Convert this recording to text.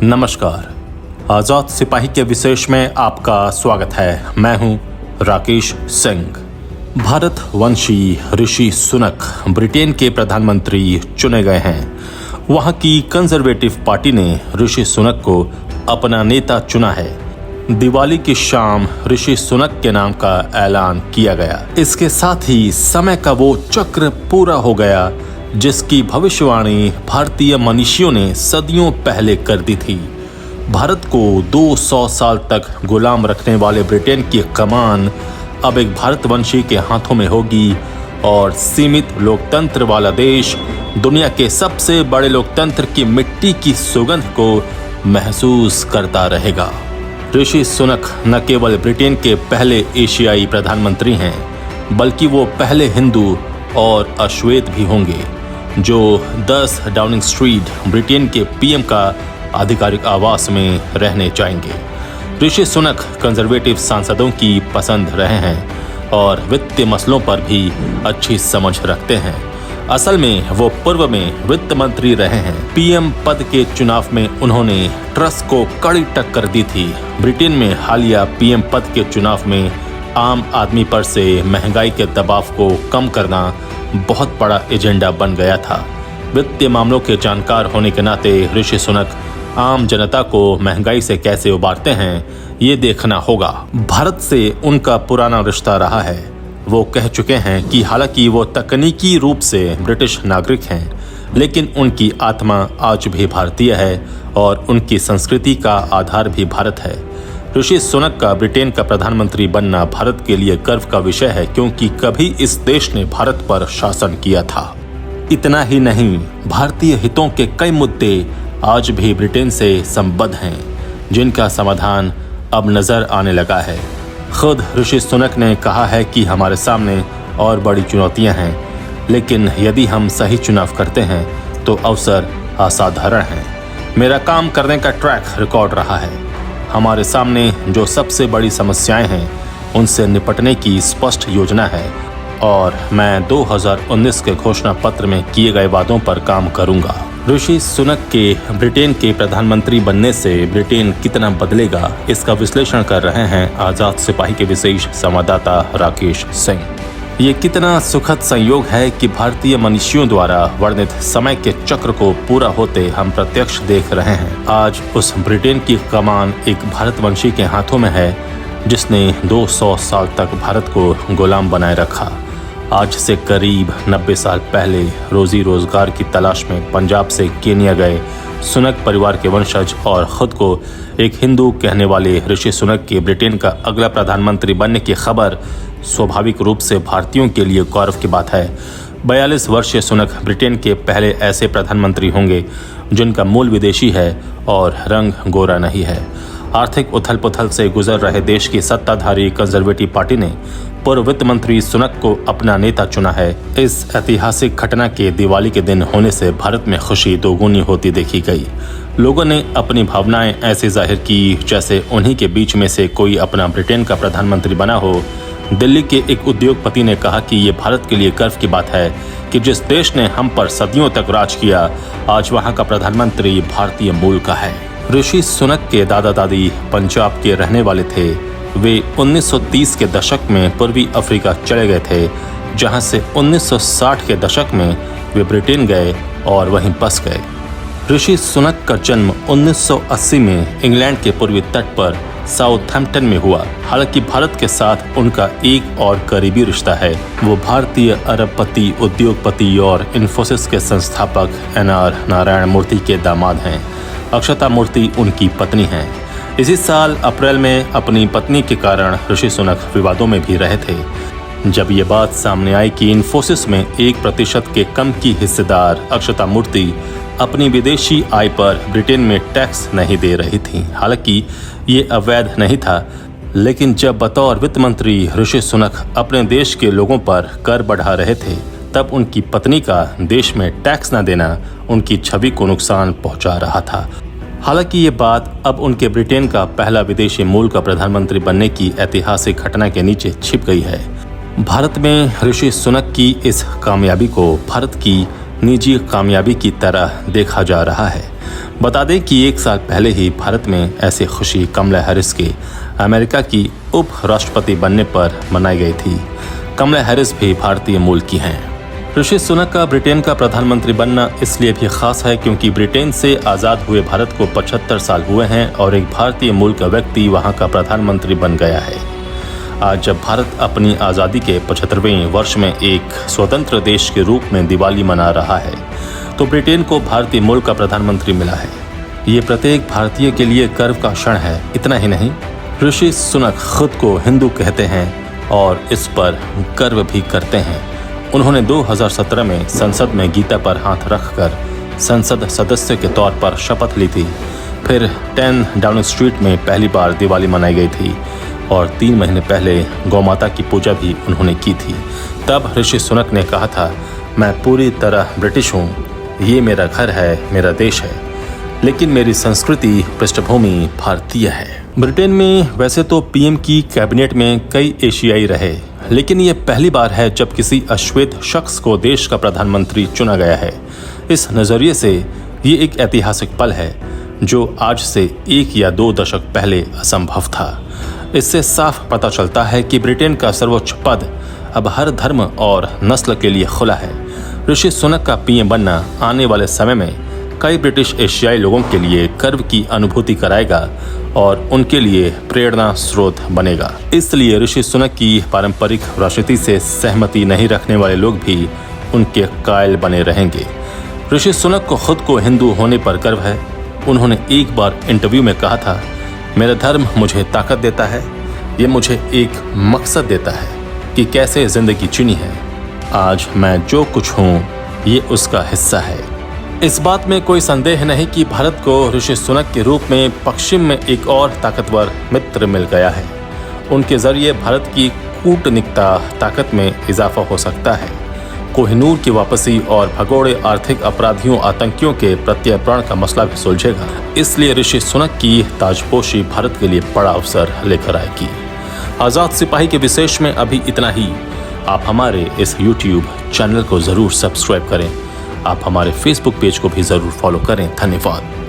नमस्कार। आजाद सिपाही के विशेष में आपका स्वागत है। मैं हूं राकेश सिंह। भारतवंशी ऋषि सुनक ब्रिटेन के प्रधानमंत्री चुने गए हैं। वहां की कंजर्वेटिव पार्टी ने ऋषि सुनक को अपना नेता चुना है। दिवाली की शाम ऋषि सुनक के नाम का ऐलान किया गया। इसके साथ ही समय का वो चक्र पूरा हो गया जिसकी भविष्यवाणी भारतीय मनीषियों ने सदियों पहले कर दी थी। भारत को 200 साल तक गुलाम रखने वाले ब्रिटेन की कमान अब एक भारतवंशी के हाथों में होगी और सीमित लोकतंत्र वाला देश दुनिया के सबसे बड़े लोकतंत्र की मिट्टी की सुगंध को महसूस करता रहेगा। ऋषि सुनक न केवल ब्रिटेन के पहले एशियाई प्रधानमंत्री हैं, बल्कि वो पहले हिंदू और अश्वेत भी होंगे जो 10 डाउनिंग स्ट्रीट ब्रिटेन के पीएम का आधिकारिक आवास में रहने जाएंगे। ऋषि सुनक कंजर्वेटिव सांसदों की पसंद रहे हैं और वित्तीय मसलों पर भी अच्छी समझ रखते हैं। असल में वो पूर्व में वित्त मंत्री रहे हैं। पीएम पद के चुनाव में उन्होंने ट्रस को कड़ी टक्कर दी थी। ब्रिटेन में हालिया पीएम पद के चुनाव में आम आदमी पर से महंगाई के दबाव को कम करना बहुत बड़ा एजेंडा बन गया था। वित्तीय मामलों के जानकार होने के नाते ऋषि सुनक आम जनता को महंगाई से कैसे उबारते हैं ये देखना होगा। भारत से उनका पुराना रिश्ता रहा है। वो कह चुके हैं कि हालांकि वो तकनीकी रूप से ब्रिटिश नागरिक हैं, लेकिन उनकी आत्मा आज भी भारतीय है और उनकी संस्कृति का आधार भी भारत है। ऋषि सुनक का ब्रिटेन का प्रधानमंत्री बनना भारत के लिए गर्व का विषय है, क्योंकि कभी इस देश ने भारत पर शासन किया था। इतना ही नहीं, भारतीय हितों के कई मुद्दे आज भी ब्रिटेन से संबद्ध हैं, जिनका समाधान अब नजर आने लगा है। खुद ऋषि सुनक ने कहा है कि हमारे सामने और बड़ी चुनौतियां हैं, लेकिन यदि हम सही चुनाव करते हैं तो अवसर असाधारण हैं। मेरा काम करने का ट्रैक रिकॉर्ड रहा है। हमारे सामने जो सबसे बड़ी समस्याएं हैं उनसे निपटने की स्पष्ट योजना है और मैं 2019 के घोषणा पत्र में किए गए वादों पर काम करूंगा। ऋषि सुनक के ब्रिटेन के प्रधानमंत्री बनने से ब्रिटेन कितना बदलेगा, इसका विश्लेषण कर रहे हैं आजाद सिपाही के विशेष संवाददाता राकेश सिंह। ये कितना सुखद संयोग है कि भारतीय मनीषियों द्वारा वर्णित समय के चक्र को पूरा होते हम प्रत्यक्ष देख रहे हैं। आज उस ब्रिटेन की कमान एक भारतवंशी के हाथों में है जिसने 200 साल तक भारत को गुलाम बनाए रखा। आज से करीब 90 साल पहले रोजी रोजगार की तलाश में पंजाब से केन्या गए सुनक परिवार के वंशज और खुद को एक हिंदू कहने वाले ऋषि सुनक के ब्रिटेन का अगला प्रधानमंत्री बनने की खबर स्वाभाविक रूप से भारतीयों के लिए गौरव की बात है। 42 वर्षीय सुनक ब्रिटेन के पहले ऐसे प्रधानमंत्री होंगे जिनका मूल विदेशी है और रंग गोरा नहीं है। आर्थिक उथल पुथल से गुजर रहे देश की सत्ताधारी कंजर्वेटिव पार्टी ने पूर्व वित्त मंत्री सुनक को अपना नेता चुना है। इस ऐतिहासिक घटना के दिवाली के दिन होने से भारत में खुशी दोगुनी होती देखी गई। लोगों ने अपनी भावनाएं ऐसे जाहिर की जैसे उन्हीं के बीच में से कोई अपना ब्रिटेन का प्रधानमंत्री बना हो। दिल्ली के एक उद्योगपति ने कहा कि ये भारत के लिए गर्व की बात है कि जिस देश ने हम पर सदियों तक राज किया, आज वहाँ का प्रधानमंत्री भारतीय मूल का है। ऋषि सुनक के दादा दादी पंजाब के रहने वाले थे। वे 1930 के दशक में पूर्वी अफ्रीका चले गए थे, जहाँ से 1960 के दशक में वे ब्रिटेन गए और वहीं बस गए। ऋषि सुनक का जन्म 1980 में इंग्लैंड के पूर्वी तट पर साउथहैम्पटन में हुआ। हालांकि भारत के साथ उनका एक और करीबी रिश्ता है। वो भारतीय अरबपति, उद्योगपति और इन्फोसिस के संस्थापक NR नारायण मूर्ति के दामाद हैं। अक्षता मूर्ति उनकी पत्नी हैं। इसी साल अप्रैल में अपनी पत्नी के कारण ऋषि सुनक विवादों में भी रहे थे, जब ये बात सामने आई कि इन्फोसिस में 1% के कम की हिस्सेदार अक्षता मूर्ति अपनी विदेशी आय पर ब्रिटेन में टैक्स नहीं दे रही थी। हालांकि ये अवैध नहीं था, लेकिन जब बतौर वित्त मंत्री ऋषि सुनक अपने देश के लोगों पर कर बढ़ा रहे थे, तब उनकी पत्नी का देश में टैक्स न देना उनकी छवि को नुकसान पहुंचा रहा था। हालांकि ये बात अब उनके ब्रिटेन का पहला विदेशी मूल का प्रधानमंत्री बनने की ऐतिहासिक घटना के नीचे छिप गई है। भारत में ऋषि सुनक की इस कामयाबी को भारत की निजी कामयाबी की तरह देखा जा रहा है। बता दें कि 1 साल पहले ही भारत में ऐसी खुशी कमला हैरिस के अमेरिका की उप राष्ट्रपति बनने पर मनाई गई थी। कमला हैरिस भी भारतीय मूल की हैं। ऋषि सुनक का ब्रिटेन का प्रधानमंत्री बनना इसलिए भी खास है क्योंकि ब्रिटेन से आज़ाद हुए भारत को 75 साल हुए हैं और एक भारतीय मूल का व्यक्ति वहां का प्रधानमंत्री बन गया है। आज जब भारत अपनी आज़ादी के 75वें वर्ष में एक स्वतंत्र देश के रूप में दिवाली मना रहा है तो ब्रिटेन को भारतीय मूल का प्रधानमंत्री मिला है। ये प्रत्येक भारतीय के लिए गर्व का क्षण है। इतना ही नहीं, ऋषि सुनक खुद को हिंदू कहते हैं और इस पर गर्व भी करते हैं। उन्होंने 2017 में संसद में गीता पर हाथ रखकर संसद सदस्य के तौर पर शपथ ली थी। फिर 10 डाउनिंग स्ट्रीट में पहली बार दिवाली मनाई गई थी और 3 महीने पहले गौ माता की पूजा भी उन्होंने की थी। तब ऋषि सुनक ने कहा था, मैं पूरी तरह ब्रिटिश हूँ, ये मेरा घर है, मेरा देश है, लेकिन मेरी संस्कृति पृष्ठभूमि भारतीय है। ब्रिटेन में वैसे तो पीएम की कैबिनेट में कई एशियाई रहे, लेकिन ये पहली बार है जब किसी अश्वेत शख्स को देश का प्रधानमंत्री चुना गया है। इस नज़रिए से ये एक ऐतिहासिक पल है जो आज से 1 या 2 दशक पहले असंभव था। इससे साफ पता चलता है कि ब्रिटेन का सर्वोच्च पद अब हर धर्म और नस्ल के लिए खुला है। ऋषि सुनक का पीएम बनना आने वाले समय में कई ब्रिटिश एशियाई लोगों के लिए गर्व की अनुभूति कराएगा और उनके लिए प्रेरणा स्रोत बनेगा। इसलिए ऋषि सुनक की पारंपरिक राजनीति से सहमति नहीं रखने वाले लोग भी उनके कायल बने रहेंगे। ऋषि सुनक को खुद को हिंदू होने पर गर्व है। उन्होंने एक बार इंटरव्यू में कहा था, मेरा धर्म मुझे ताकत देता है, ये मुझे एक मकसद देता है कि कैसे जिंदगी चुनी है। आज मैं जो कुछ हूँ ये उसका हिस्सा है। इस बात में कोई संदेह नहीं कि भारत को ऋषि सुनक के रूप में पश्चिम में एक और ताकतवर मित्र मिल गया है। उनके जरिए भारत की कूटनीतिक ताकत में इजाफा हो सकता है। कोहिनूर की वापसी और भगोड़े आर्थिक अपराधियों आतंकियों के प्रत्यर्पण का मसला भी सुलझेगा। इसलिए ऋषि सुनक की ताजपोशी भारत के लिए बड़ा अवसर लेकर आएगी। आज़ाद सिपाही के विशेष में अभी इतना ही। आप हमारे इस YouTube चैनल को ज़रूर सब्सक्राइब करें। आप हमारे Facebook पेज को भी ज़रूर फॉलो करें। धन्यवाद।